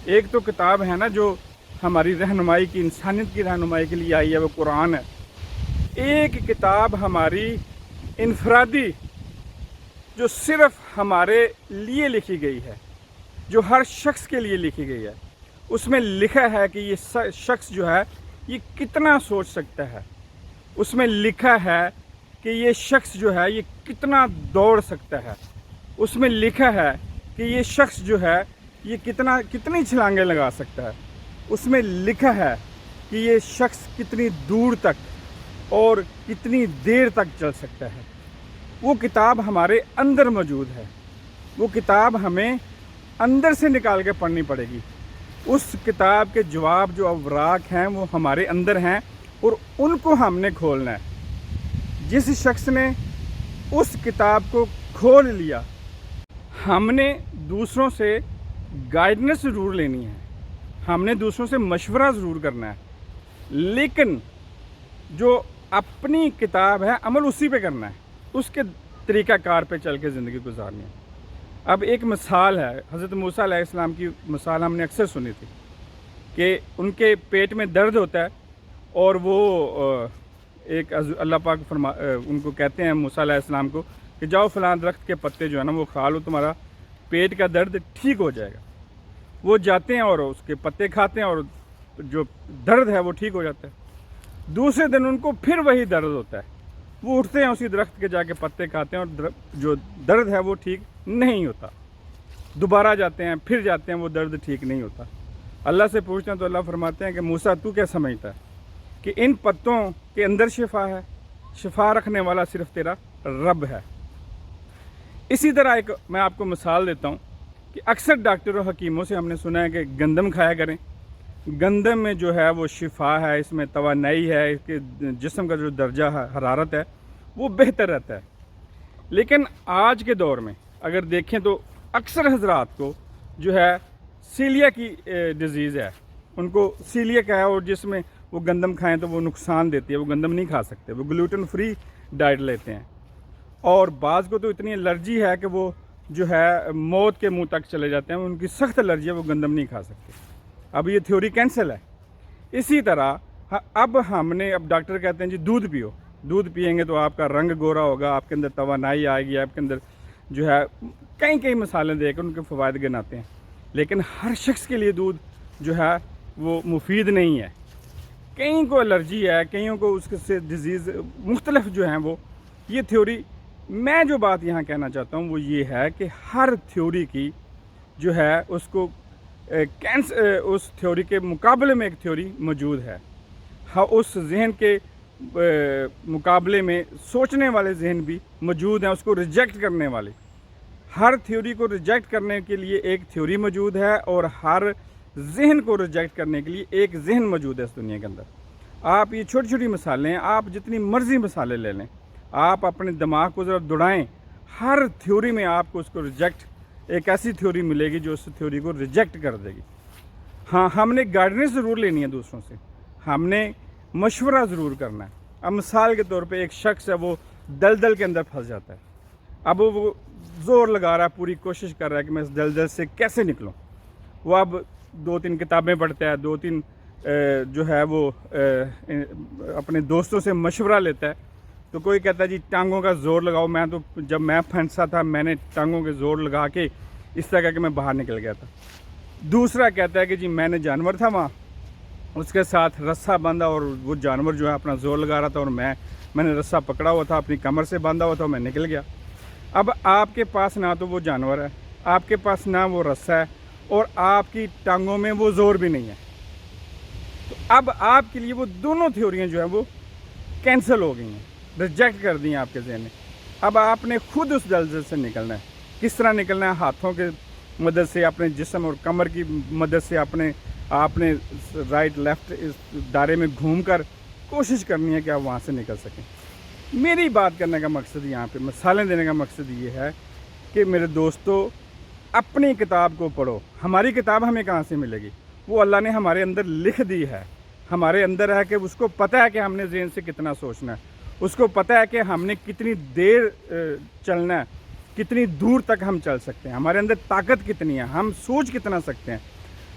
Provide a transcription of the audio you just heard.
ایک تو کتاب ہے نا جو ہماری رہنمائی کی، انسانیت کی رہنمائی کے لیے آئی ہے، وہ قرآن ہے۔ ایک کتاب ہماری انفرادی جو صرف ہمارے لیے لکھی گئی ہے، جو ہر شخص کے لیے لکھی گئی ہے۔ اس میں لکھا ہے کہ یہ شخص جو ہے یہ کتنا سوچ سکتا ہے، اس میں لکھا ہے کہ یہ شخص جو ہے یہ کتنا دوڑ سکتا ہے، اس میں لکھا ہے کہ یہ شخص جو ہے یہ کتنی چھلانگیں لگا سکتا ہے، اس میں لکھا ہے کہ یہ شخص کتنی دور تک اور کتنی دیر تک چل سکتا ہے۔ وہ کتاب ہمارے اندر موجود ہے، وہ کتاب ہمیں اندر سے نکال کے پڑھنی پڑے گی۔ اس کتاب کے جواب جو اوراق ہیں وہ ہمارے اندر ہیں، اور ان کو ہم نے کھولنا ہے۔ جس شخص نے اس کتاب کو کھول لیا، ہم نے دوسروں سے گائیڈنس ضرور لینی ہے، ہم نے دوسروں سے مشورہ ضرور کرنا ہے، لیکن جو اپنی کتاب ہے عمل اسی پہ کرنا ہے، اس کے طریقہ کار پہ چل کے زندگی گزارنی ہے۔ اب ایک مثال ہے، حضرت موسیٰ علیہ السلام کی مثال ہم نے اکثر سنی تھی کہ ان کے پیٹ میں درد ہوتا ہے، اور وہ ایک اللہ پاک ان کو کہتے ہیں موسیٰ علیہ السلام کو کہ جاؤ فلاں درخت کے پتے جو ہے نا وہ کھا لو، تمہارا پیٹ کا درد ٹھیک ہو جائے گا۔ وہ جاتے ہیں اور اس کے پتے کھاتے ہیں، اور جو درد ہے وہ ٹھیک ہو جاتا ہے۔ دوسرے دن ان کو پھر وہی درد ہوتا ہے، وہ اٹھتے ہیں اسی درخت کے جا کے پتے کھاتے ہیں، اور جو درد ہے وہ ٹھیک نہیں ہوتا۔ دوبارہ جاتے ہیں، پھر جاتے ہیں، وہ درد ٹھیک نہیں ہوتا۔ اللہ سے پوچھتے ہیں تو اللہ فرماتے ہیں کہ موسیٰ تو کیا سمجھتا ہے کہ ان پتوں کے اندر شفا ہے؟ شفا رکھنے والا صرف تیرا رب ہے۔ اسی طرح ایک میں آپ کو مثال دیتا ہوں کہ اکثر ڈاکٹر و حکیموں سے ہم نے سنا ہے کہ گندم کھایا کریں، گندم میں جو ہے وہ شفا ہے، اس میں توانائی ہے، اس کے جسم کا جو درجہ حرارت ہے وہ بہتر رہتا ہے۔ لیکن آج کے دور میں اگر دیکھیں تو اکثر حضرات کو جو ہے سیلیا کی ڈیزیز ہے، ان کو سیلیک ہے، اور جس میں وہ گندم کھائیں تو وہ نقصان دیتی ہے، وہ گندم نہیں کھا سکتے، وہ گلوٹن فری ڈائٹ لیتے ہیں۔ اور بعض کو تو اتنی الرجی ہے کہ وہ جو ہے موت کے منہ تک چلے جاتے ہیں، ان کی سخت الرجی ہے، وہ گندم نہیں کھا سکتے۔ اب یہ تھیوری کینسل ہے۔ اسی طرح اب ہم نے، اب ڈاکٹر کہتے ہیں جی دودھ پیو، دودھ پئیں گے تو آپ کا رنگ گورا ہوگا، آپ کے اندر توانائی آئے گی، آپ کے اندر جو ہے کئی مثالیں دے کر ان کے فوائد گناتے ہیں۔ لیکن ہر شخص کے لیے دودھ جو ہے وہ مفید نہیں ہے، کئی کو الرجی ہے، کئیوں کو اس سے ڈیزیز مختلف جو ہیں وہ، یہ تھیوری، میں جو بات یہاں کہنا چاہتا ہوں وہ یہ ہے کہ ہر تھیوری کی جو ہے اس کو اس تھیوری کے مقابلے میں ایک تھیوری موجود ہے، اس ذہن کے مقابلے میں سوچنے والے ذہن بھی موجود ہیں، اس کو ریجیکٹ کرنے والے۔ ہر تھیوری کو ریجیکٹ کرنے کے لیے ایک تھیوری موجود ہے، اور ہر ذہن کو ریجیکٹ کرنے کے لیے ایک ذہن موجود ہے اس دنیا کے اندر۔ آپ یہ چھوٹی چھوٹی مثالیں، آپ جتنی مرضی مثالیں لے لیں، آپ اپنے دماغ کو ذرا دوڑائیں، ہر تھیوری میں آپ کو اس کو ریجیکٹ، ایک ایسی تھیوری ملے گی جو اس تھیوری کو ریجیکٹ کر دے گی۔ ہاں، ہم نے گائیڈنس ضرور لینی ہے دوسروں سے، ہم نے مشورہ ضرور کرنا ہے۔ اب مثال کے طور پہ ایک شخص ہے، وہ دلدل کے اندر پھنس جاتا ہے، اب وہ زور لگا رہا ہے، پوری کوشش کر رہا ہے کہ میں اس دلدل سے کیسے نکلوں۔ وہ اب 2-3 کتابیں پڑھتا ہے، 2-3 جو ہے وہ اپنے دوستوں سے مشورہ لیتا ہے، تو کوئی کہتا ہے جی ٹانگوں کا زور لگاؤ، میں تو جب میں پھنسا تھا میں نے ٹانگوں کے زور لگا کے اس طرح کہ میں باہر نکل گیا تھا۔ دوسرا کہتا ہے کہ جی میں نے جانور تھا وہاں، اس کے ساتھ رسہ باندھا، اور وہ جانور جو ہے اپنا زور لگا رہا تھا، اور میں نے رسہ پکڑا ہوا تھا، اپنی کمر سے باندھا ہوا تھا، میں نکل گیا۔ اب آپ کے پاس نہ تو وہ جانور ہے، آپ کے پاس نہ وہ رسہ ہے، اور آپ کی ٹانگوں میں وہ زور بھی نہیں ہے، تو اب آپ کے لیے وہ دونوں تھیوریاں جو ہیں وہ کینسل ہو گئی ہیں، ریجیکٹ کر دی ہیں آپ کے ذہن نے۔ اب آپ نے خود اس دلدل سے نکلنا ہے۔ کس طرح نکلنا ہے؟ ہاتھوں کے مدد سے، اپنے جسم اور کمر کی مدد سے، آپ نے رائٹ لیفٹ اس دائرے میں گھوم کر کوشش کرنی ہے کہ آپ وہاں سے نکل سکیں۔ میری بات کرنے کا مقصد یہاں پہ، مثالیں دینے کا مقصد یہ ہے کہ میرے دوستو، اپنی کتاب کو پڑھو۔ ہماری کتاب ہمیں کہاں سے ملے گی؟ وہ اللہ نے ہمارے اندر لکھ دی ہے، ہمارے اندر ہے کہ اس کو پتہ ہے کہ ہم نے ذہن سے کتنا سوچنا ہے، اس کو پتہ ہے کہ ہم نے کتنی دیر چلنا ہے، کتنی دور تک ہم چل سکتے ہیں، ہمارے اندر طاقت کتنی ہے، ہم سوچ کتنا سکتے ہیں۔